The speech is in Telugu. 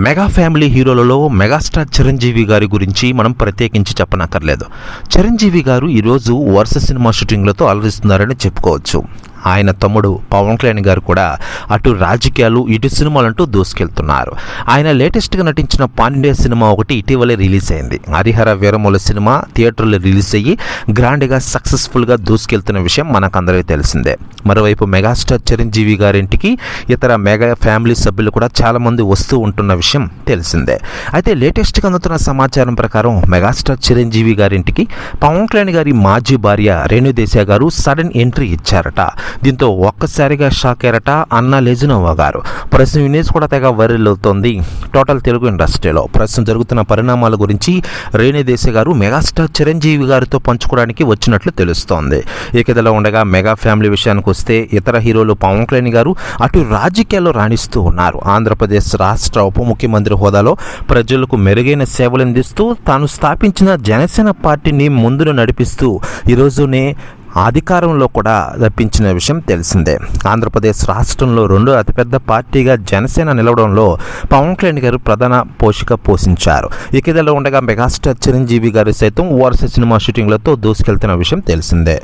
మెగా ఫ్యామిలీ హీరోలలో మెగాస్టార్ చిరంజీవి గారి గురించి మనం ప్రత్యేకించి చెప్పనక్కర్లేదు. చిరంజీవి గారు ఈరోజు వరుస సినిమా షూటింగ్లతో అలరిస్తున్నారని చెప్పుకోవచ్చు. ఆయన తమ్ముడు పవన్ కళ్యాణ్ గారు కూడా అటు రాజకీయాలు ఇటు సినిమాలంటూ దూసుకెళ్తున్నారు. ఆయన లేటెస్ట్గా నటించిన పాన్ ఇండియా సినిమా ఒకటి ఇటీవలే రిలీజ్ అయింది. హరిహర వీరముల సినిమా థియేటర్లో రిలీజ్ అయ్యి గ్రాండ్గా సక్సెస్ఫుల్గా దూసుకెళ్తున్న విషయం మనకందరికీ తెలిసిందే. మరోవైపు మెగాస్టార్ చిరంజీవి గారింటికి ఇతర మెగా ఫ్యామిలీ సభ్యులు కూడా చాలామంది వస్తూ ఉంటున్న విషయం తెలిసిందే. అయితే లేటెస్ట్గా అందుతున్న సమాచారం ప్రకారం మెగాస్టార్ చిరంజీవి గారింటికి పవన్ కళ్యాణ్ గారి మాజీ భార్య రేణుదేశాయ్ గారు సడన్ ఎంట్రీ ఇచ్చారట. దీంతో ఒక్కసారిగా షాక్ అయ్యారట అన్న లెజినోవా గారు. ప్రస్తుతం ఈ న్యూస్ కూడా తెగ వైరల్ అవుతోంది టోటల్ తెలుగు ఇండస్ట్రీలో. ప్రస్తుతం జరుగుతున్న పరిణామాల గురించి రేణుదేశాయ్ గారు మెగాస్టార్ చిరంజీవి గారితో పంచుకోవడానికి వచ్చినట్లు తెలుస్తోంది. ఇకదలా ఉండగా మెగా ఫ్యామిలీ విషయానికి వస్తే ఇతర హీరోలు పవన్ కళ్యాణ్ గారు అటు రాజకీయాల్లో రాణిస్తూ ఉన్నారు. ఆంధ్రప్రదేశ్ రాష్ట్ర ఉప ముఖ్యమంత్రి హోదాలో ప్రజలకు మెరుగైన సేవలు అందిస్తూ తాను స్థాపించిన జనసేన పార్టీని ముందును నడిపిస్తూ ఈరోజునే అధికారంలో కూడా రప్పించిన విషయం తెలిసిందే. ఆంధ్రప్రదేశ్ రాష్ట్రంలో రెండో అతిపెద్ద పార్టీగా జనసేన నిలవడంలో పవన్ కళ్యాణ్ గారు ప్రధాన పోషించారు. ఇకదలా ఉండగా మెగాస్టార్ చిరంజీవి గారు సైతం వరుస సినిమా షూటింగ్లతో దూసుకెళ్తున్న విషయం తెలిసిందే.